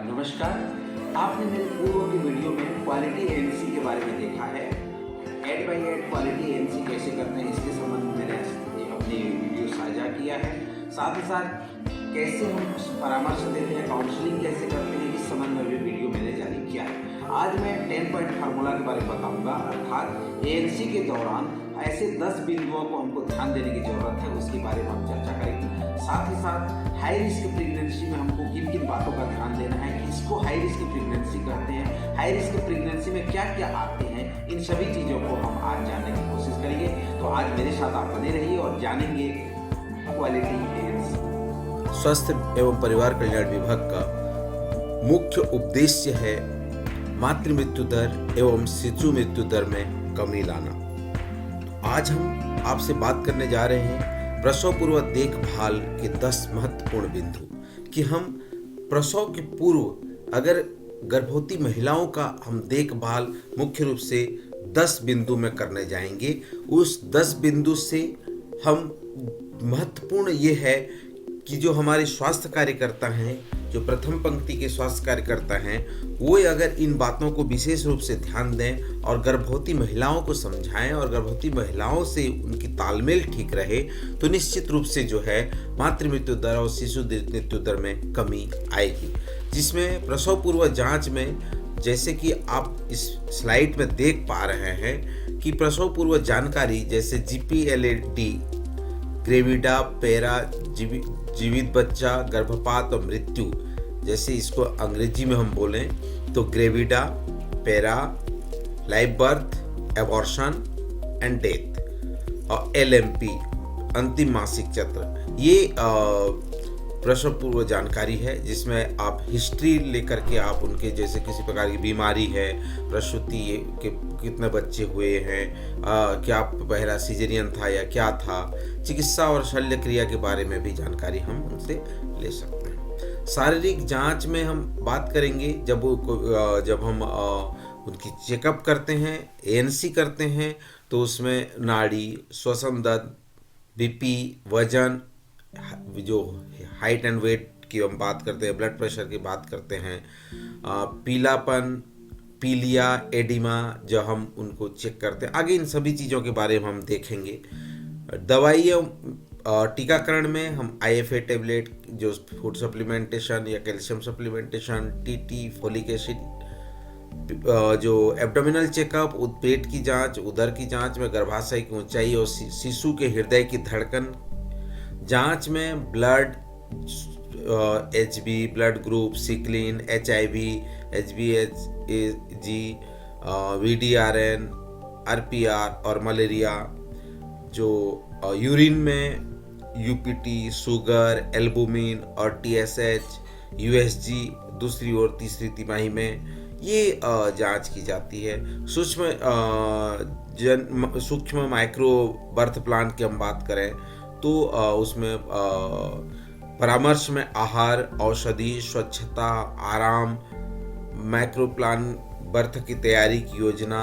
नमस्कार। आपने मेरे पूर्व की वीडियो में क्वालिटी एएनसी के बारे में देखा है। एड बाई एड क्वालिटी एएनसी कैसे करते हैं इसके संबंध में मैंने अपनी वीडियो साझा किया है। साथ ही साथ कैसे हम परामर्श देते हैं, काउंसलिंग कैसे करते हैं, इस संबंध में भी वीडियो मैंने जारी किया है। आज मैं 10 पॉइंट फार्मूला के बारे में बताऊंगा, अर्थात एएनसी के दौरान ऐसे 10 बिंदुओं को हमको ध्यान देने की जरूरत है, उसके बारे में हम चर्चा करेंगे। साथ ही साथ हाई रिस्क प्रेगनेंसी में हमको किन किन बातों का ध्यान देना है, किसको हाई रिस्क प्रेगनेंसी कहते हैं, हाई रिस्क प्रेगनेंसी में क्या क्या आते हैं, इन सभी चीज़ों को हम आज जानने की कोशिश करेंगे। तो आज मेरे साथ आप बने रहिए और जानेंगे क्वालिटी एएनसी। स्वास्थ्य एवं परिवार कल्याण विभाग का मुख्य उद्देश्य है मातृ मृत्यु दर एवं शिशु मृत्यु दर में कमी लाना। आज हम आपसे बात करने जा रहे हैं प्रसव पूर्व देखभाल के 10 महत्वपूर्ण बिंदु, कि हम प्रसव के पूर्व अगर गर्भवती महिलाओं का हम देखभाल मुख्य रूप से 10 बिंदु में करने जाएंगे। उस 10 बिंदु से हम महत्वपूर्ण ये है कि जो हमारे स्वास्थ्य कार्यकर्ता हैं, जो प्रथम पंक्ति के स्वास्थ्य कार्यकर्ता हैं, वो अगर इन बातों को विशेष रूप से ध्यान दें और गर्भवती महिलाओं को समझाएं और गर्भवती महिलाओं से उनकी तालमेल ठीक रहे, तो निश्चित रूप से जो है मातृ मृत्यु दर और शिशु मृत्यु दर में कमी आएगी। जिसमें प्रसव पूर्व जांच में, जैसे कि आप इस स्लाइड में देख पा रहे हैं कि प्रसव पूर्व जानकारी जैसे GPLAD, ग्रेविडा, पैरा, जीवित बच्चा, गर्भपात और मृत्यु, जैसे इसको अंग्रेजी में हम बोलें तो gravida, para, live birth, abortion and death, और LMP, अंतिम मासिक चक्र, ये प्रसव पूर्व जानकारी है। जिसमें आप हिस्ट्री लेकर के आप उनके जैसे किसी प्रकार की बीमारी है, प्रसूति के कितने बच्चे हुए हैं, क्या पहला सिजेरियन था या क्या था, चिकित्सा और शल्य क्रिया के बारे में भी जानकारी हम उनसे ले सकते हैं। शारीरिक जांच में हम बात करेंगे जब हम उनकी चेकअप करते हैं, ANC करते हैं, तो उसमें नाड़ी, श्वसन दर, BP, वजन, जो हाइट एंड वेट की हम बात करते हैं, ब्लड प्रेशर की बात करते हैं, पीलापन, पीलिया, एडिमा, जो हम उनको चेक करते हैं। आगे इन सभी चीज़ों के बारे में हम देखेंगे। दवाइयों टीकाकरण में हम IFA टेबलेट, जो फूड सप्लीमेंटेशन या calcium supplementation, TT, folic acid, जो एब्डोमिनल चेकअप, पेट की जांच, उदर की जांच में गर्भाशय की ऊंचाई और शिशु के हृदय की धड़कन जांच में blood, HB blood group, sickling, HIV, HBsAg, VDRN, RPR और मलेरिया, जो यूरिन में UPT, शुगर, एल्बुमिन और TSH, USG दूसरी और तीसरी तिमाही में ये जांच की जाती है। सूक्ष्म माइक्रो बर्थ प्लान की हम बात करें तो उसमें परामर्श में आहार, औषधि, स्वच्छता, आराम, माइक्रो प्लान, बर्थ की तैयारी की योजना,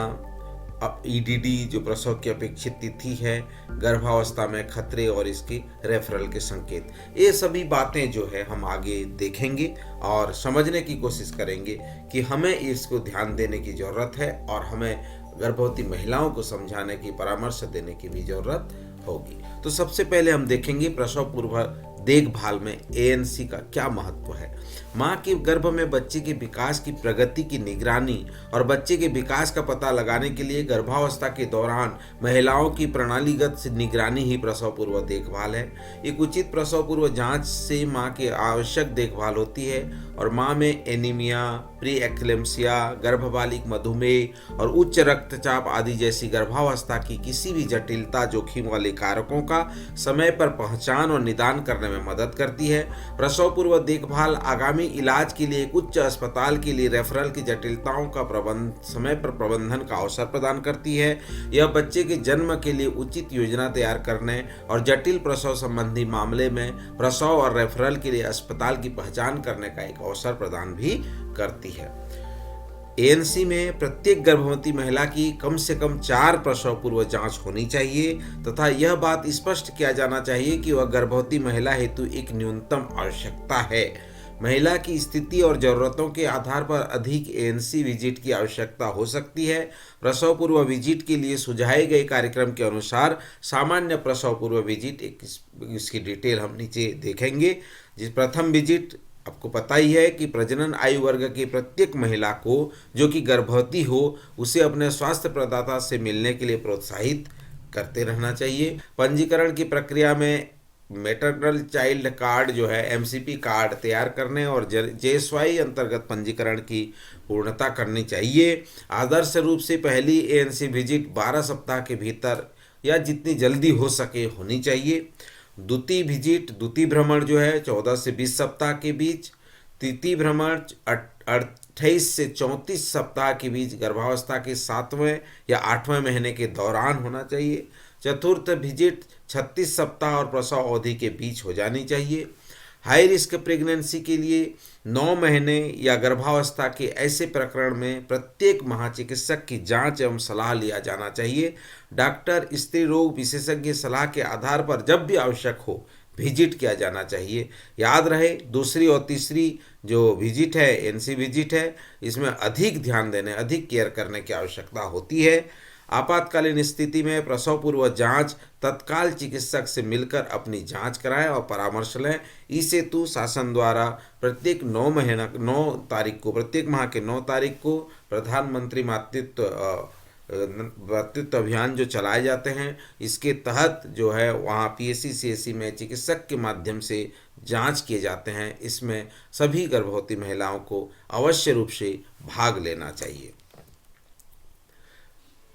EDD जो प्रसव की अपेक्षित तिथि है, गर्भावस्था में खतरे और इसकी रेफरल के संकेत, ये सभी बातें जो है हम आगे देखेंगे और समझने की कोशिश करेंगे कि हमें इसको ध्यान देने की ज़रूरत है और हमें गर्भवती महिलाओं को समझाने की, परामर्श देने की भी ज़रूरत होगी। तो सबसे पहले हम देखेंगे प्रसव पूर्व देखभाल में ANC का क्या महत्व है। माँ के गर्भ में बच्चे के विकास की प्रगति की निगरानी और बच्चे के विकास का पता लगाने के लिए गर्भावस्था के दौरान महिलाओं की प्रणालीगत निगरानी ही प्रसव पूर्व देखभाल है। एक उचित प्रसव पूर्व जांच से माँ की आवश्यक देखभाल होती है और माँ में एनीमिया, प्री एक्लेम्सिया, गर्भबालिक मधुमेह और उच्च रक्तचाप आदि जैसी गर्भावस्था की किसी भी जटिलता, जोखिम वाले कारकों का समय पर पहचान और निदान करने में मदद करती है। प्रसव पूर्व देखभाल आगामी इलाज के लिए एक उच्च अस्पताल के लिए रेफरल की जटिलताओं का समय पर प्रबंधन का अवसर प्रदान करती है। यह बच्चे के जन्म के लिए उचित योजना तैयार करने और जटिल प्रसव संबंधी मामले में प्रसव और रेफरल के लिए अस्पताल की पहचान करने का एक अवसर प्रदान भी करती है। ANC में प्रत्येक गर्भवती महिला की कम से कम 4 प्रसव पूर्व जांच होनी चाहिए तथा यह बात स्पष्ट किया जाना चाहिए कि वह गर्भवती महिला हेतु एक न्यूनतम आवश्यकता है। महिला की स्थिति और ज़रूरतों के आधार पर अधिक एएनसी विजिट की आवश्यकता हो सकती है। प्रसव पूर्व विजिट के लिए सुझाए गए कार्यक्रम के अनुसार सामान्य प्रसव पूर्व विजिट, इसकी डिटेल हम नीचे देखेंगे। जिस प्रथम विजिट आपको पता ही है कि प्रजनन आयु वर्ग की प्रत्येक महिला को जो कि गर्भवती हो उसे अपने स्वास्थ्य प्रदाता से मिलने के लिए प्रोत्साहित करते रहना चाहिए। पंजीकरण की प्रक्रिया में मैटरनल चाइल्ड कार्ड जो है एमसीपी कार्ड तैयार करने और जेएसवाई अंतर्गत पंजीकरण की पूर्णता करनी चाहिए। आदर्श रूप से पहली एएनसी विजिट 12 सप्ताह के भीतर या जितनी जल्दी हो सके होनी चाहिए। द्वितीय भ्रमण जो है 14 से 20 सप्ताह के बीच, तृतीय भ्रमण 28 से 34 सप्ताह के बीच गर्भावस्था के 7वें या 8वें महीने के दौरान होना चाहिए। चतुर्थ विजिट 36 सप्ताह और प्रसव अवधि के बीच हो जानी चाहिए। हाई रिस्क प्रेगनेंसी के लिए 9 महीने या गर्भावस्था के ऐसे प्रकरण में प्रत्येक महाचिकित्सक की जांच एवं सलाह लिया जाना चाहिए। डॉक्टर स्त्री रोग विशेषज्ञ सलाह के आधार पर जब भी आवश्यक हो विजिट किया जाना चाहिए। याद रहे दूसरी और तीसरी जो विजिट है एनसी विजिट है, इसमें अधिक ध्यान देने, अधिक केयर करने की आवश्यकता होती है। आपातकालीन स्थिति में प्रसव पूर्व जांच तत्काल चिकित्सक से मिलकर अपनी जांच कराएं और परामर्श लें। ई सेतु शासन द्वारा प्रत्येक 9 तारीख को, प्रत्येक माह के 9 तारीख को प्रधानमंत्री मातृत्व अभियान जो चलाए जाते हैं, इसके तहत जो है वहाँ पीएससी सीएससी में चिकित्सक के माध्यम से जांच किए जाते हैं। इसमें सभी गर्भवती महिलाओं को अवश्य रूप से भाग लेना चाहिए।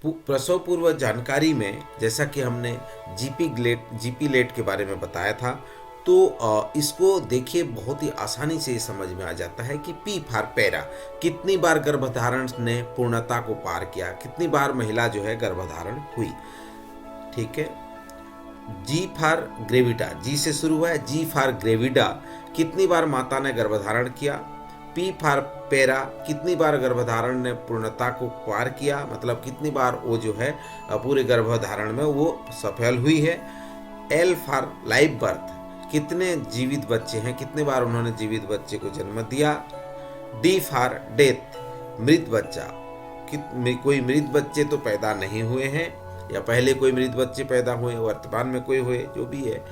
प्रसव पूर्व जानकारी में जैसा कि हमने जीपी लेट के बारे में बताया था, तो इसको देखिए बहुत ही आसानी से समझ में आ जाता है कि पी फॉर पैरा, कितनी बार गर्भधारण ने पूर्णता को पार किया, कितनी बार महिला जो है गर्भधारण हुई। ठीक है। जी फॉर ग्रेविडा, जी से शुरू हुआ है, जी फॉर ग्रेविडा, कितनी बार माता ने गर्भधारण किया। पी फॉर पैरा, कितनी बार गर्भधारण ने पूर्णता को पार किया, मतलब कितनी बार वो जो है पूरे गर्भधारण में वो सफल हुई है। एल फॉर लाइव बर्थ, कितने जीवित बच्चे हैं, कितने बार उन्होंने जीवित बच्चे को जन्म दिया। डी फॉर डेथ, मृत बच्चा, कोई मृत बच्चे तो पैदा नहीं हुए हैं या पहले कोई मृत बच्चे पैदा हुए, वर्तमान में कोई हुए, जो भी है।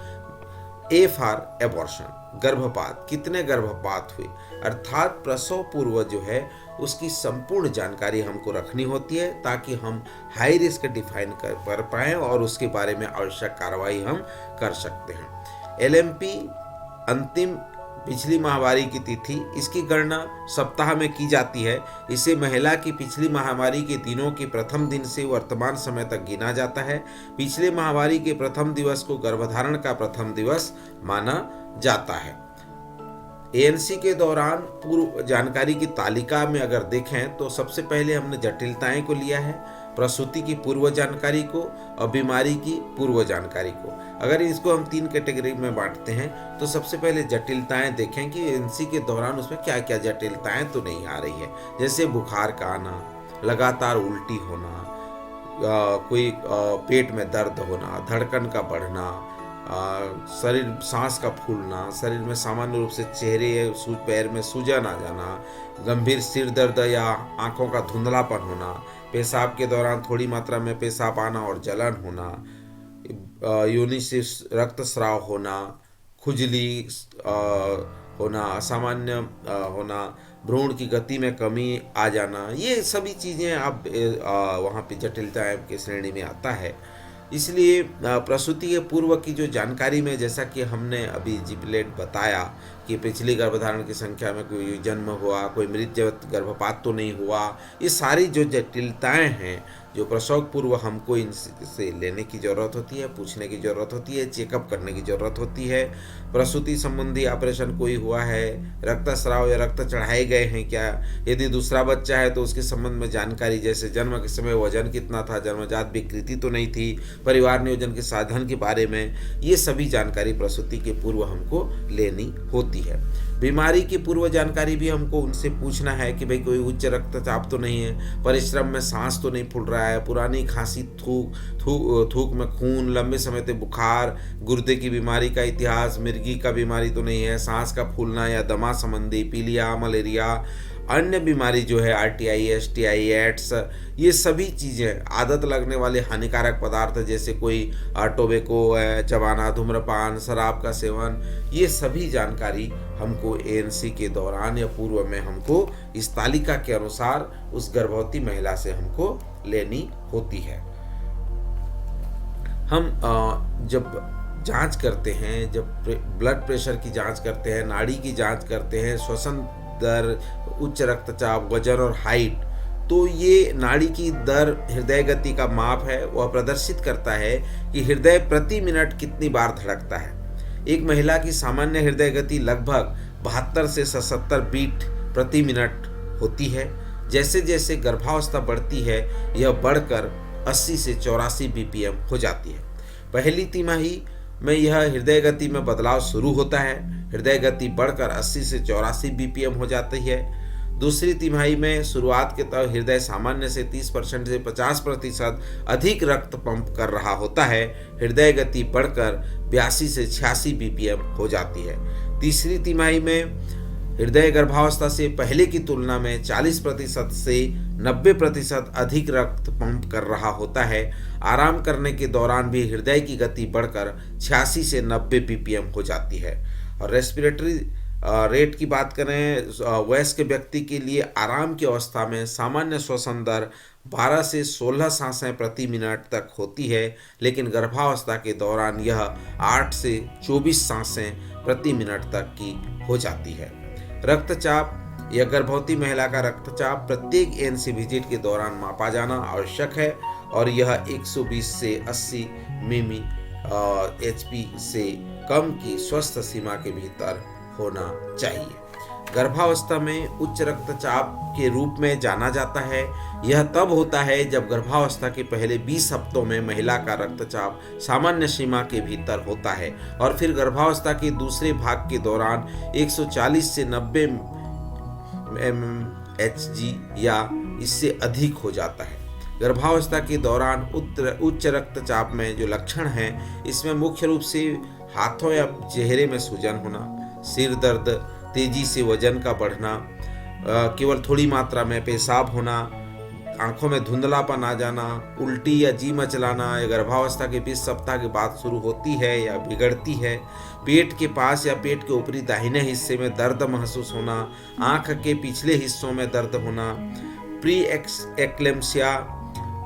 ए फॉर एबॉर्शन, गर्भपात, कितने गर्भपात हुए, अर्थात प्रसव पूर्व जो है उसकी संपूर्ण जानकारी हमको रखनी होती है ताकि हम हाई रिस्क डिफाइन कर पाएँ और उसके बारे में आवश्यक कार्रवाई हम कर सकते हैं। एलएमपी अंतिम पिछली माहवारी की तिथि, इसकी गणना सप्ताह में की जाती है। इसे महिला की पिछली माहवारी के दिनों के प्रथम दिन से वर्तमान समय तक गिना जाता है। पिछले माहवारी के प्रथम दिवस को गर्भधारण का प्रथम दिवस माना जाता है। एएनसी के दौरान पूर्व जानकारी की तालिका में अगर देखें तो सबसे पहले हमने जटिलताएं को लिया है, प्रसूति की पूर्व जानकारी को और बीमारी की पूर्व जानकारी को। अगर इसको हम 3 कैटेगरी में बांटते हैं तो सबसे पहले जटिलताएं देखें कि एएनसी के दौरान उसमें क्या क्या जटिलताएं तो नहीं आ रही है, जैसे बुखार का आना, लगातार उल्टी होना, कोई पेट में दर्द होना, धड़कन का बढ़ना, शरीर सांस का फूलना, शरीर में सामान्य रूप से चेहरे पैर में सूजन आ जाना, गंभीर सिर दर्द या आंखों का धुंधलापन होना, पेशाब के दौरान थोड़ी मात्रा में पेशाब आना और जलन होना, योनि से रक्तस्राव होना, खुजली होना, असामान्य होना, भ्रूण की गति में कमी आ जाना, ये सभी चीज़ें आप वहाँ पे जटिलताएं के श्रेणी में आता है। इसलिए प्रसूति के पूर्व की जो जानकारी में, जैसा कि हमने अभी जीपीलेट बताया कि पिछली गर्भधारण की संख्या में कोई जन्म हुआ, कोई मृत गर्भपात तो नहीं हुआ, ये सारी जो जटिलताएं हैं जो प्रसव पूर्व हमको इनसे लेने की ज़रूरत होती है, पूछने की ज़रूरत होती है, चेकअप करने की ज़रूरत होती है। प्रसूति संबंधी ऑपरेशन कोई हुआ है, रक्तस्राव या रक्त चढ़ाए गए हैं क्या, यदि दूसरा बच्चा है तो उसके संबंध में जानकारी, जैसे जन्म के समय वजन कितना था, जन्मजात विकृति तो नहीं थी, परिवार नियोजन के साधन के बारे में, ये सभी जानकारी प्रसूति के पूर्व हमको लेनी होती है। बीमारी की पूर्व जानकारी भी हमको उनसे पूछना है कि भाई कोई उच्च रक्तचाप तो नहीं है, परिश्रम में सांस तो नहीं फूल रहा है, पुरानी खांसी, थूक में खून, लंबे समय तक बुखार, गुर्दे की बीमारी का इतिहास, मिर्गी का बीमारी तो नहीं है, सांस का फूलना या दमा संबंधी, पीलिया, मलेरिया, अन्य बीमारी जो है RTI, STI, एड्स, ये सभी चीज़ें, आदत लगने वाले हानिकारक पदार्थ जैसे कोई टोबैको चबाना, धूम्रपान, शराब का सेवन, ये सभी जानकारी हमको ANC के दौरान या पूर्व में हमको इस तालिका के अनुसार उस गर्भवती महिला से हमको लेनी होती है। हम जब जांच करते हैं, जब ब्लड प्रेशर की जांच करते हैं, नाड़ी की जांच करते हैं, श्वसन दर, उच्च रक्तचाप, वजन और हाइट, तो ये नाड़ी की दर हृदय गति का माप है। वह प्रदर्शित करता है कि हृदय प्रति मिनट कितनी बार धड़कता है। एक महिला की सामान्य हृदय गति लगभग 72 से 77 बीट प्रति मिनट होती है। जैसे जैसे गर्भावस्था बढ़ती है, यह बढ़कर 80 से 84 BPM हो जाती है। पहली तिमाही में यह हृदय गति में बदलाव शुरू होता है। हृदय गति बढ़कर 80 से 84 BPM हो जाती है। दूसरी तिमाही में शुरुआत के तौर हृदय सामान्य से 30% से 50% अधिक रक्त पंप कर रहा होता है। हृदय गति बढ़कर 82 से 86 BPM हो जाती है। तीसरी तिमाही में हृदय गर्भावस्था से पहले की तुलना में 40% से 90% अधिक रक्त पंप कर रहा होता है। आराम करने के दौरान भी हृदय की गति बढ़कर 86 से 90 BPM हो जाती है। और रेस्पिरेटरी रेट की बात करें, वयस्क व्यक्ति के लिए आराम की अवस्था में सामान्य श्वसन दर 12 से 16 सांसें प्रति मिनट तक होती है, लेकिन गर्भावस्था के दौरान यह 8 से 24 सांसें प्रति मिनट तक की हो जाती है। रक्तचाप या गर्भवती महिला का रक्तचाप प्रत्येक ANC विजिट के दौरान मापा जाना आवश्यक है और यह 120 से 80 मिमी HP से कम की स्वस्थ सीमा के भीतर होना चाहिए। गर्भावस्था में उच्च रक्तचाप के रूप में जाना जाता है। यह तब होता है जब गर्भावस्था के पहले 20 हफ्तों में महिला का रक्तचाप सामान्य सीमा के भीतर होता है और फिर गर्भावस्था के दूसरे भाग के दौरान 140 से 90 mmHg या इससे अधिक हो जाता है। गर्भावस्था के दौरान उच्च रक्तचाप में जो लक्षण हैं, इसमें मुख्य रूप से हाथों या चेहरे में सूजन होना, सिर दर्द, तेजी से वजन का बढ़ना, केवल थोड़ी मात्रा में पेशाब होना, आंखों में धुंधलापन आ जाना, उल्टी या जी मचलाना, या गर्भावस्था के 20 सप्ताह के बाद शुरू होती है या बिगड़ती है। पेट के पास या पेट के ऊपरी दाहिने हिस्से में दर्द महसूस होना, आंख के पिछले हिस्सों में दर्द होना। प्री एक्लेम्सिया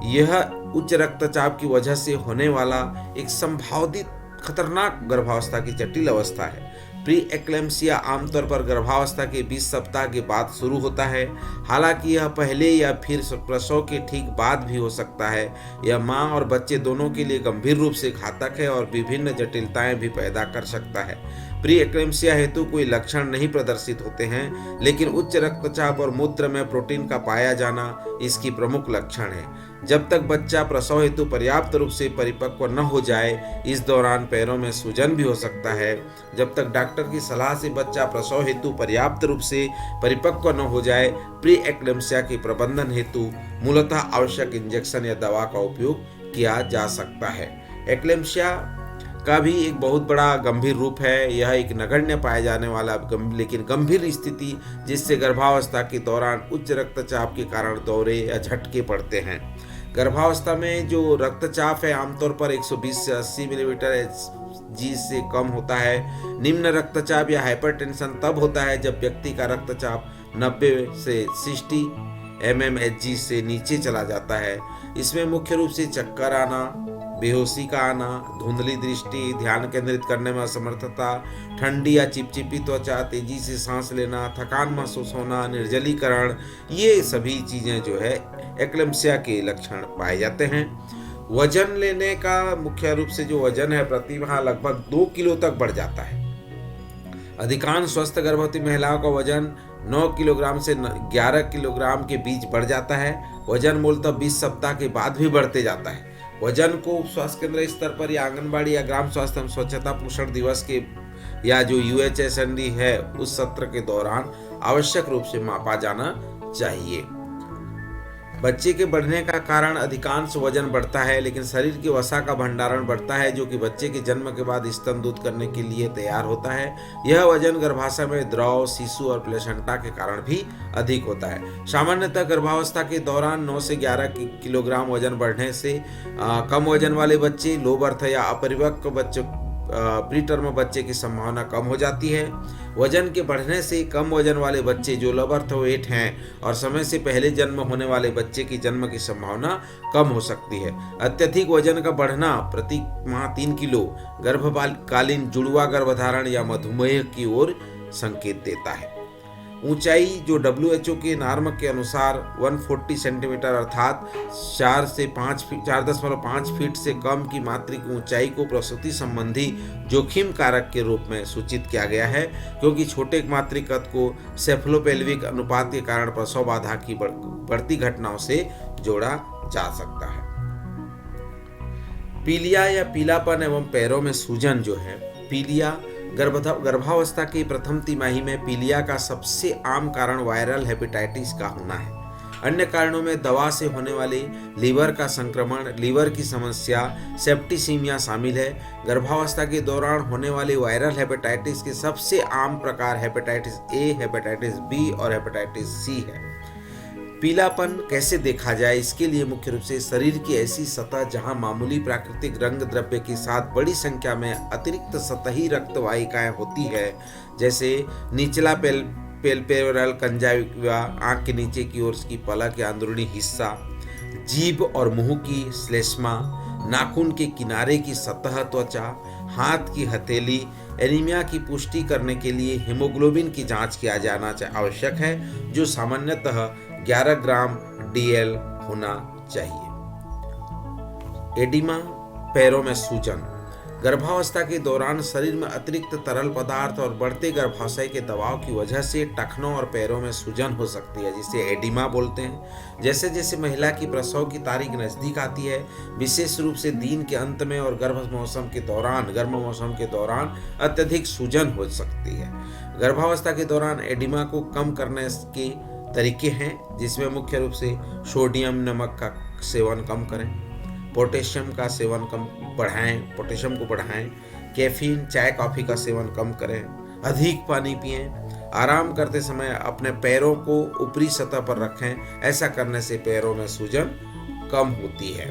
यह उच्च रक्तचाप की वजह से होने वाला एक संभावित खतरनाक गर्भावस्था की जटिल अवस्था है। प्री एक्लेम्सिया आमतौर पर गर्भावस्था के 20 सप्ताह के बाद शुरू होता है। हालांकि यह पहले या फिर प्रसव के ठीक बाद भी हो सकता है। यह मां और बच्चे दोनों के लिए गंभीर रूप से घातक है और विभिन्न जटिलताएं भी पैदा कर सकता है। प्री एक्लेम्सिया हेतु कोई लक्षण नहीं प्रदर्शित होते हैं, लेकिन उच्च रक्तचाप और मूत्र में प्रोटीन का पाया जाना इसकी प्रमुख लक्षण है। जब तक बच्चा प्रसव हेतु पर्याप्त रूप से परिपक्व न हो जाए, इस दौरान पैरों में सूजन भी हो सकता है। जब तक डॉक्टर की सलाह से बच्चा प्रसव हेतु पर्याप्त रूप से परिपक्व न हो जाए, प्री एक्लेम्सिया के प्रबंधन हेतु मूलतः आवश्यक इंजेक्शन या दवा का उपयोग किया जा सकता है। एक्लेम्सिया का भी एक बहुत बड़ा गंभीर रूप है। यह एक नगण्य पाए जाने वाला लेकिन गंभीर स्थिति, जिससे गर्भावस्था के दौरान उच्च रक्तचाप के कारण दौरे या झटके पड़ते हैं। गर्भावस्था में जो रक्तचाप है आमतौर पर 120 से 80 मिलीमीटर Hg से कम होता है। निम्न रक्तचाप या हाइपरटेंशन तब होता है जब व्यक्ति का रक्तचाप 90 से 60 mmHg से नीचे चला जाता है। इसमें मुख्य रूप से चक्कर आना, बेहोशी का आना, धुंधली दृष्टि, ध्यान केंद्रित करने में असमर्थता, ठंडी या चिपचिपी त्वचा, तेजी से सांस लेना, थकान महसूस होना, निर्जलीकरण, ये सभी चीज़ें जो है एक्लेम्सिया के लक्षण पाए जाते हैं। वजन लेने का मुख्य रूप से जो वजन है प्रति माह लगभग 2 किलो तक बढ़ जाता है। अधिकांश स्वस्थ गर्भवती महिलाओं का वजन 9 किलोग्राम से 11 किलोग्राम के बीच बढ़ जाता है। वजन मूलतः 20 सप्ताह के बाद भी बढ़ते जाता है। वजन को स्वास्थ्य केंद्र स्तर पर या आंगनबाड़ी या ग्राम स्वास्थ्य एवं स्वच्छता पोषण दिवस के या जो UHSND है उस सत्र के दौरान आवश्यक रूप से मापा जाना चाहिए। बच्चे के बढ़ने का कारण अधिकांश वजन बढ़ता है, लेकिन शरीर की वसा का भंडारण बढ़ता है जो कि बच्चे के जन्म के बाद स्तन दूध करने के लिए तैयार होता है। यह वजन गर्भाशय में द्रव, शिशु और प्लेसेंटा के कारण भी अधिक होता है। सामान्यतः गर्भावस्था के दौरान 9 से 11 किलोग्राम वजन बढ़ने से कम वजन वाले बच्चे, लो बर्थ या अपरिपक्व बच्चे, प्री टर्म बच्चे की संभावना कम हो जाती है। वजन के बढ़ने से कम वजन वाले बच्चे जो लो बर्थ वेट हैं और समय से पहले जन्म होने वाले बच्चे की जन्म की संभावना कम हो सकती है। अत्यधिक वजन का बढ़ना प्रति माह 3 किलो गर्भकालीन जुड़वा गर्भधारण या मधुमेह की ओर संकेत देता है। ऊंचाई जो WHO के नॉर्म के अनुसार 140 सेंटीमीटर अर्थात 4.5 फीट से कम की मातृक ऊंचाई को प्रसूति संबंधी जोखिम कारक के रूप में सूचित किया गया है, क्योंकि छोटे मातृक कद को सेफलोपेल्विक अनुपात के कारण प्रसव बाधा की बढ़ती घटनाओं से जोड़ा जा सकता है। पीलिया या पीलापन एवं पैरों में सूजन जो है, पीलिया गर्भावस्था की प्रथम तिमाही में पीलिया का सबसे आम कारण वायरल हेपेटाइटिस का होना है। अन्य कारणों में दवा से होने वाले लीवर का संक्रमण, लीवर की समस्या, सेप्टिसीमिया शामिल है। गर्भावस्था के दौरान होने वाले वायरल हेपेटाइटिस के सबसे आम प्रकार हेपेटाइटिस ए, हेपेटाइटिस बी और हेपेटाइटिस सी है। पीलापन कैसे देखा जाए, इसके लिए मुख्य रूप से शरीर की ऐसी सतह जहां मामूली प्राकृतिक रंग द्रव्य के साथ बड़ी संख्या में अतिरिक्त सतही रक्त वाहिकाएं होती है, जैसे निचला पेल्पेब्रल कंजाक्टिवा, आंख के नीचे की ओर की पलक या अंदरूनी हिस्सा, जीभ और मुंह की श्लेष्मा, नाखून के किनारे की सतह त्वचा, हाथ की हथेली। एनीमिया की पुष्टि करने के लिए हीमोग्लोबिन की जांच किया जाना आवश्यक है, जो सामान्यतः 11 ग्राम DL होना चाहिए। एडिमा, पैरों में सूजन। गर्भावस्था के दौरान शरीर में अतिरिक्त तरल पदार्थ और बढ़ते गर्भाशय के दबाव की वजह से टखनों और पैरों में सूजन हो सकती है, जिसे एडिमा बोलते हैं। जैसे जैसे महिला की प्रसव की तारीख नजदीक आती है, विशेष रूप से दिन के अंत में और गर्म मौसम के दौरान अत्यधिक सूजन हो सकती है। गर्भावस्था के दौरान एडिमा को कम करने के तरीके हैं, जिसमें मुख्य रूप से सोडियम नमक का सेवन कम करें, पोटेशियम का सेवन पोटेशियम को बढ़ाएं, कैफीन, चाय कॉफ़ी का सेवन कम करें, अधिक पानी पिएं, आराम करते समय अपने पैरों को ऊपरी सतह पर रखें। ऐसा करने से पैरों में सूजन कम होती है।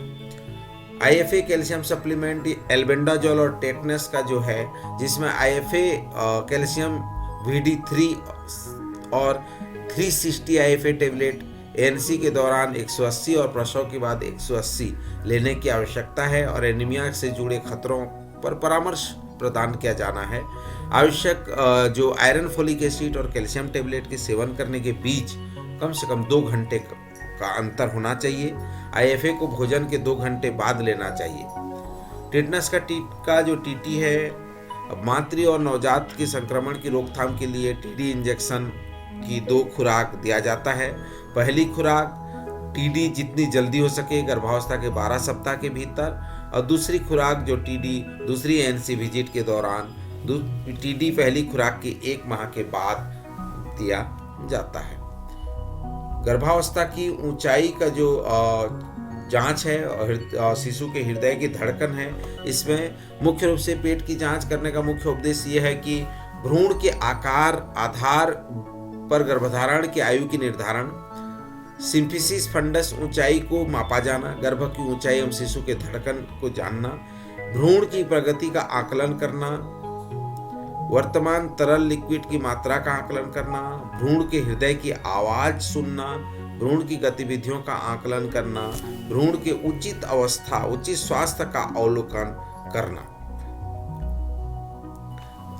IFA कैल्शियम सप्लीमेंट, एल्बेंडाजोल और टेटनस का जो है, जिसमें IFA कैल्शियम VD3 और 360 IFA टेबलेट ANC के दौरान 180 और प्रसव के बाद 180 लेने की आवश्यकता है, और एनीमिया से जुड़े खतरों पर परामर्श प्रदान किया जाना है। आवश्यक जो आयरन, फोलिक एसिड और कैल्शियम टेबलेट के सेवन करने के बीच कम से कम 2 घंटे का अंतर होना चाहिए। IFA को भोजन के 2 घंटे बाद लेना चाहिए। टेटनस का टीका जो TT है, मातृ और नवजात के संक्रमण की रोकथाम के लिए TD इंजेक्शन की 2 खुराक दिया जाता है। पहली खुराक TD जितनी जल्दी हो सके गर्भावस्था के 12 सप्ताह के भीतर, और दूसरी खुराक जो TD दूसरी ANC विजिट के दौरान, TD पहली खुराक के 1 माह के बाद दिया जाता है। गर्भावस्था की ऊंचाई का जो जांच है और शिशु के हृदय की धड़कन है, इसमें मुख्य रूप से पेट की जांच करने का मुख्य उद्देश्य यह है कि भ्रूण के आधार पर गर्भधारण की आयु की निर्धारण, सिम्फिसिस फंडस ऊंचाई को मापा जाना, गर्भ की ऊंचाई एवं शिशु के धड़कन को जानना, भ्रूण की प्रगति का आकलन करना, वर्तमान तरल लिक्विड की मात्रा का आकलन करना, भ्रूण के हृदय की आवाज सुनना, भ्रूण की गतिविधियों का आकलन करना, भ्रूण के उचित अवस्था, उचित स्वास्थ्य का अवलोकन करना।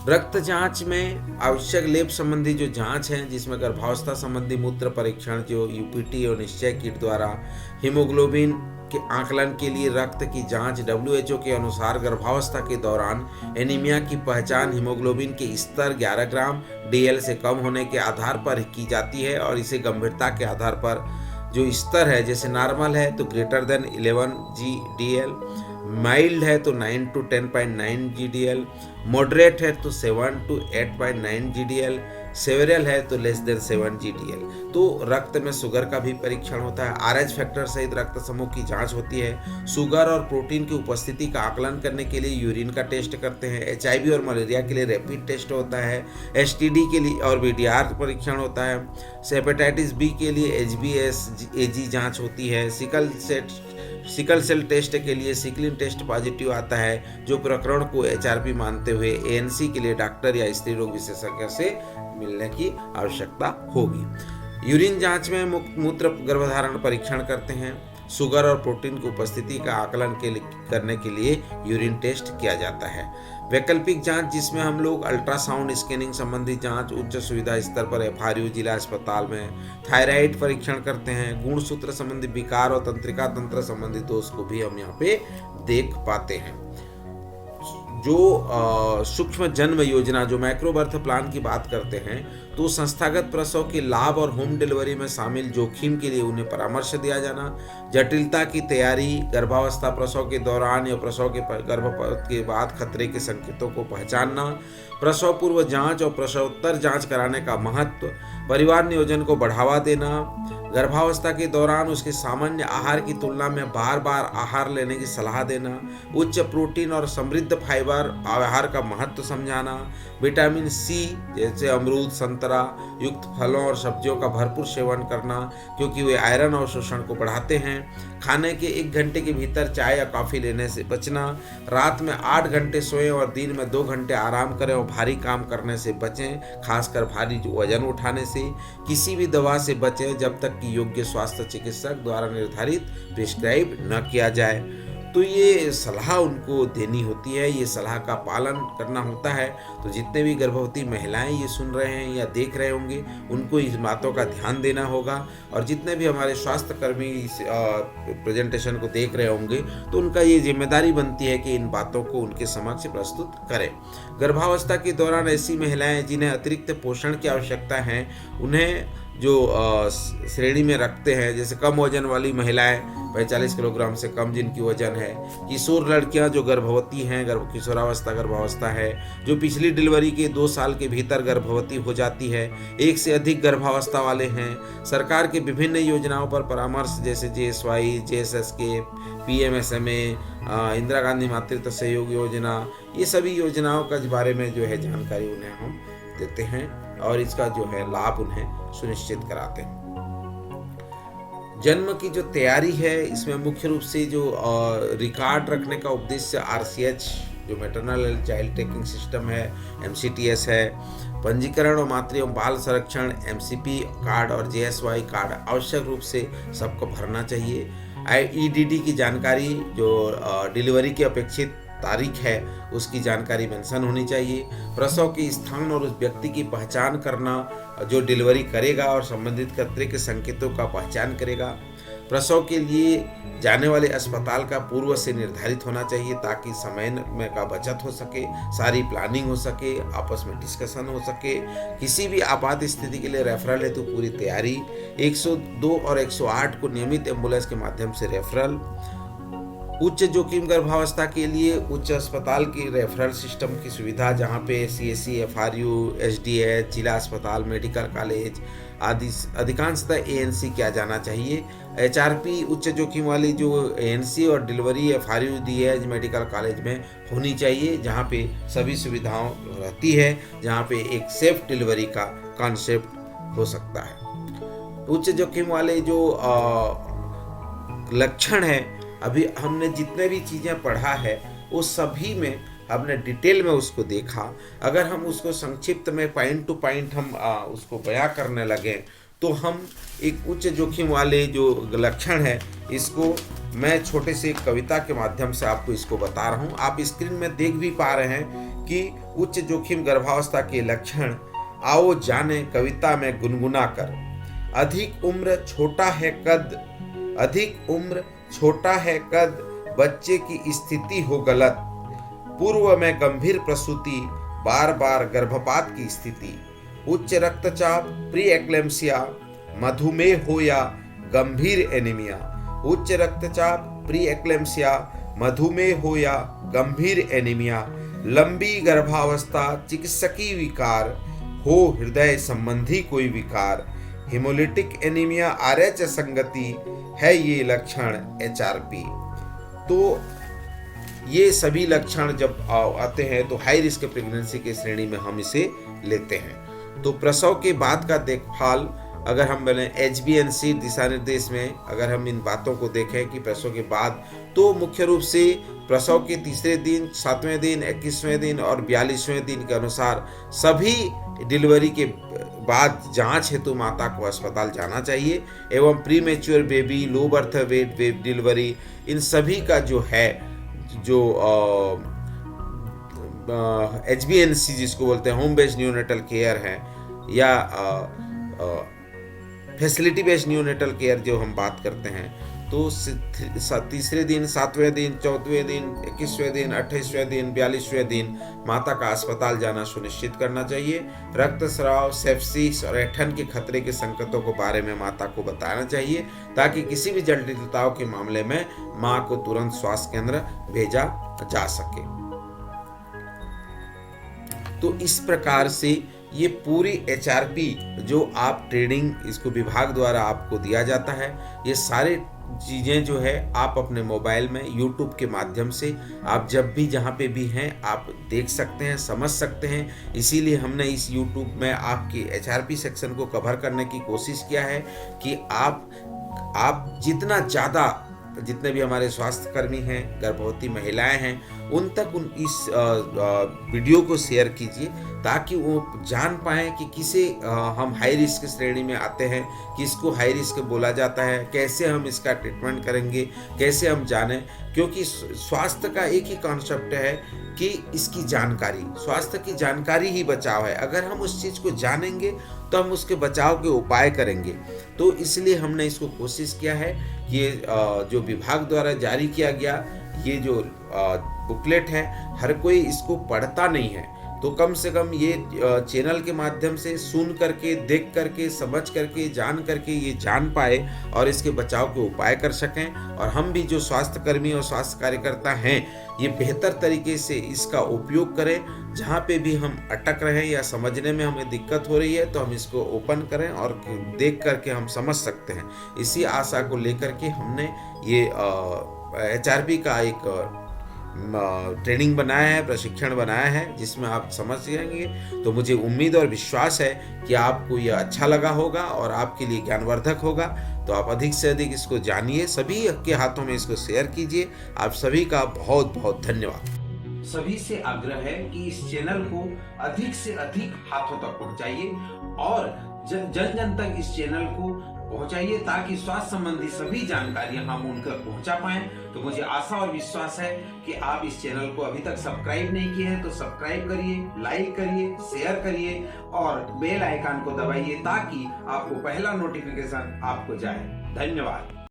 रक्त जांच में आवश्यक लेब संबंधी जो जांच है, जिसमें गर्भावस्था संबंधी मूत्र परीक्षण जो UPT और निश्चय किट द्वारा, हीमोग्लोबिन के आकलन के लिए रक्त की जांच, WHO के अनुसार गर्भावस्था के दौरान एनीमिया की पहचान हीमोग्लोबिन के स्तर 11 ग्राम DL से कम होने के आधार पर की जाती है, और इसे गंभीरता के आधार पर जो स्तर है, जैसे नॉर्मल है तो ग्रेटर देन 11 GDL, माइल्ड है तो 9 to 10.9 GDL, मॉडरेट है तो 7 to 8.9 GDL, सेवेरियल है तो लेस देन 7 GDL। तो रक्त में शुगर का भी परीक्षण होता है, RH फैक्टर सहित रक्त समूह की जांच होती है, शुगर और प्रोटीन की उपस्थिति का आकलन करने के लिए यूरिन का टेस्ट करते हैं, HIV और मलेरिया के लिए रैपिड टेस्ट होता है, STD के लिए और VDR परीक्षण होता है, हेपेटाइटिस B के लिए HBsAg जांच होती है, सिकल सेल टेस्ट के लिए सिकलिन टेस्ट पॉजिटिव आता है, जो प्रकरण को HRP मानते हुए ANC के लिए डॉक्टर या स्त्री रोग विशेषज्ञ से मिलने की आवश्यकता होगी। यूरिन जांच में मूत्र गर्भधारण परीक्षण करते हैं, शुगर और प्रोटीन की उपस्थिति का आकलन करने के लिए यूरिन टेस्ट किया जाता है। वैकल्पिक जांच, जिसमें हम लोग अल्ट्रासाउंड स्कैनिंग संबंधी जांच उच्च सुविधा स्तर पर FRU जिला अस्पताल में, थायराइड परीक्षण करते हैं, गुणसूत्र संबंधी विकार और तंत्रिका तंत्र संबंधी दोष को भी हम यहाँ पे देख पाते हैं। जो सूक्ष्म जन्म योजना, जो माइक्रो बर्थ प्लान की बात करते हैं, तो संस्थागत प्रसव के लाभ और होम डिलीवरी में शामिल जोखिम के लिए उन्हें परामर्श दिया जाना, जटिलता की तैयारी, गर्भावस्था, प्रसव के दौरान या प्रसव के गर्भपात के बाद खतरे के संकेतों को पहचानना, प्रसव पूर्व जांच और प्रसवोत्तर जांच कराने का महत्व, परिवार नियोजन को बढ़ावा देना, गर्भावस्था के दौरान उसके सामान्य आहार की तुलना में बार बार आहार लेने की सलाह देना, उच्च प्रोटीन और समृद्ध फाइबर आहार का महत्व समझाना, विटामिन C जैसे अमरूद, संतरा युक्त फलों और सब्जियों का भरपूर सेवन करना क्योंकि वे आयरन अवशोषण को बढ़ाते हैं, खाने के 1 घंटे के भीतर चाय या कॉफ़ी लेने से बचना, रात में 8 घंटे सोएं और दिन में 2 घंटे आराम करें और भारी काम करने से बचें, खासकर भारी वजन उठाने से, किसी भी दवा से बचें जब तक कि योग्य स्वास्थ्य चिकित्सक द्वारा निर्धारित प्रिस्क्राइब न किया जाए। तो ये सलाह उनको देनी होती है, ये सलाह का पालन करना होता है। तो जितने भी गर्भवती महिलाएं ये सुन रहे हैं या देख रहे होंगे, उनको इस बातों का ध्यान देना होगा, और जितने भी हमारे स्वास्थ्य कर्मी इस प्रेजेंटेशन को देख रहे होंगे, तो उनका ये जिम्मेदारी बनती है कि इन बातों को उनके समक्ष प्रस्तुत करें। गर्भावस्था के दौरान ऐसी महिलाएं जिन्हें अतिरिक्त पोषण की आवश्यकता है, उन्हें जो श्रेणी में रखते हैं, जैसे कम वजन वाली महिलाएं 45 किलोग्राम से कम जिनकी वजन है, किशोर लड़कियां जो गर्भवती हैं, गर्भावस्था है, जो पिछली डिलीवरी के 2 साल के भीतर गर्भवती हो जाती है, 1 से अधिक गर्भावस्था वाले हैं, सरकार के विभिन्न योजनाओं पर परामर्श जैसे JSY, JSSK, PMSMA, Indira Gandhi मातृत्व सहयोग योजना, ये सभी योजनाओं के बारे में जो है जानकारी उन्हें हम देते हैं और इसका जो है लाभ उन्हें सुनिश्चित कराते हैं। जन्म की जो तैयारी है, इसमें मुख्य रूप से जो रिकॉर्ड रखने का उद्देश्य RCH जो मैटरनल चाइल्ड ट्रैकिंग सिस्टम है, MCTS है, पंजीकरण और मातृ एवं बाल संरक्षण MCP कार्ड और JSY कार्ड आवश्यक रूप से सबको भरना चाहिए। EDD की जानकारी जो डिलीवरी की अपेक्षित तारीख है उसकी जानकारी मेंशन होनी चाहिए। प्रसव के स्थान और उस व्यक्ति की पहचान करना जो डिलीवरी करेगा और संबंधित खतरे के संकेतों का पहचान करेगा। प्रसव के लिए जाने वाले अस्पताल का पूर्व से निर्धारित होना चाहिए ताकि समय में का बचत हो सके, सारी प्लानिंग हो सके, आपस में डिस्कशन हो सके। किसी भी आपात स्थिति के लिए रेफरल है तो पूरी तैयारी। 102 और 108 को नियमित एम्बुलेंस के माध्यम से रेफरल। उच्च जोखिम गर्भावस्था के लिए उच्च अस्पताल की रेफरल सिस्टम की सुविधा, जहां पे CSC, FRU, SDH, जिला अस्पताल, मेडिकल कॉलेज आदि अधिकांशतः ANC किया जाना चाहिए। HRP उच्च जोखिम वाली जो ANC और delivery FRU DH medical college में होनी चाहिए, जहां पे सभी सुविधाओं रहती है, जहां पे एक सेफ डिलीवरी का कॉन्सेप्ट हो सकता है। उच्च जोखिम वाले जो लक्षण है, अभी हमने जितने भी चीज़ें पढ़ा है वो सभी में हमने डिटेल में उसको देखा। अगर हम उसको संक्षिप्त में पॉइंट टू पॉइंट हम उसको बयां करने लगे तो हम एक उच्च जोखिम वाले जो लक्षण है इसको मैं छोटे से कविता के माध्यम से आपको इसको बता रहा हूँ। आप स्क्रीन में देख भी पा रहे हैं कि उच्च जोखिम गर्भावस्था के लक्षण आओ जाने कविता में गुनगुना कर। अधिक उम्र छोटा है कद, अधिक उम्र छोटा है कद, बच्चे की स्थिति हो गलत, पूर्व में गंभीर प्रसूति, बार बार गर्भपात की स्थिति, उच्च रक्तचाप, प्री एक्लेम्सिया, मधुमेह हो या गंभीर एनीमिया, उच्च रक्तचाप, प्री एक्लेम्सिया, मधुमेह हो या गंभीर एनीमिया, लंबी गर्भावस्था, चिकित्सकीय विकार हो, हृदय संबंधी कोई विकार, हेमोलिटिक एनीमिया, RH असंगति है ये लक्षण HRP। तो ये सभी लक्षण जब आते हैं तो हाई रिस्क प्रेगनेंसी के श्रेणी में हम इसे लेते हैं। तो प्रसव के बाद का देखभाल, अगर हम बोलें HbA1c दिशा निर्देश में अगर हम इन बातों को देखें कि प्रसव के बाद, तो मुख्य रूप से प्रसव के तीसरे दिन, 7वें दिन, 21वें दिन और 42वें दिन के अनुसार सभी डिलीवरी के बाद जांच हेतु माता को अस्पताल जाना चाहिए एवं premature baby, low birth weight delivery, इन सभी का जो है जो HbA1c जिसको बोलते हैं होम बेस्ड न्यूनेटल केयर है या फैसिलिटी बेस्ड न्यूनेटल केयर जो हम बात करते हैं, तो तीसरे दिन, 7वें दिन, 14वें दिन, 21वें दिन, 28वें दिन, 42वें दिन माता का अस्पताल जाना सुनिश्चित करना चाहिए। रक्तस्राव, सेप्सिस और ऐंठन के खतरे के संकेतों के बारे में माता को बताना चाहिए ताकि किसी भी जटिलताओं के मामले में मां को तुरंत स्वास्थ्य केंद्र भेजा जा सके। तो इस प्रकार से ये पूरी HRP जो आप ट्रेनिंग इसको विभाग द्वारा आपको दिया जाता है, ये सारे चीज़ें जो है आप अपने मोबाइल में YouTube के माध्यम से आप जब भी जहाँ पे भी हैं आप देख सकते हैं, समझ सकते हैं। इसीलिए हमने इस YouTube में आपके HRP सेक्शन को कवर करने की कोशिश किया है कि आप जितना ज़्यादा, जितने भी हमारे स्वास्थ्यकर्मी हैं, गर्भवती महिलाएं हैं, उन तक इस वीडियो को शेयर कीजिए ताकि वो जान पाएँ कि किसे हम हाई रिस्क श्रेणी में आते हैं, किसको हाई रिस्क बोला जाता है, कैसे हम इसका ट्रीटमेंट करेंगे, कैसे हम जानें। क्योंकि स्वास्थ्य का एक ही कॉन्सेप्ट है कि इसकी जानकारी, स्वास्थ्य की जानकारी ही बचाव है। अगर हम उस चीज़ को जानेंगे तो हम उसके बचाव के उपाय करेंगे। तो इसलिए हमने इसको कोशिश किया है कि ये जो विभाग द्वारा जारी किया गया ये जो बुकलेट है, हर कोई इसको पढ़ता नहीं है, तो कम से कम ये चैनल के माध्यम से सुन करके, देख करके, समझ करके, जान करके ये जान पाए और इसके बचाव के उपाय कर सकें। और हम भी जो स्वास्थ्यकर्मी और स्वास्थ्य कार्यकर्ता हैं ये बेहतर तरीके से इसका उपयोग करें। जहाँ पे भी हम अटक रहे हैं या समझने में हमें दिक्कत हो रही है तो हम इसको ओपन करें और देख करके हम समझ सकते हैं। इसी आशा को लेकर के हमने ये HRP का एक ट्रेनिंग बनाया है, प्रशिक्षण बनाया है, जिसमें आप समझ जाएंगे। तो मुझे उम्मीद और विश्वास है कि आपको यह अच्छा लगा होगा और आपके लिए ज्ञानवर्धक होगा। तो आप अधिक से अधिक इसको जानिए, सभी के हाथों में इसको शेयर कीजिए। आप सभी का बहुत बहुत धन्यवाद। सभी से आग्रह है कि इस चैनल को अधिक से अधिक हाथों तक पहुंचाइए और जन जन तक इस चैनल को पहुंचाइए ताकि स्वास्थ्य संबंधी सभी जानकारियां हम उन तक पहुंचा पाएं। तो मुझे आशा और विश्वास है कि आप इस चैनल को अभी तक सब्सक्राइब नहीं किए हैं तो सब्सक्राइब करिए, लाइक करिए, शेयर करिए और बेल आइकन को दबाइए ताकि आपको पहला नोटिफिकेशन आपको जाए। धन्यवाद।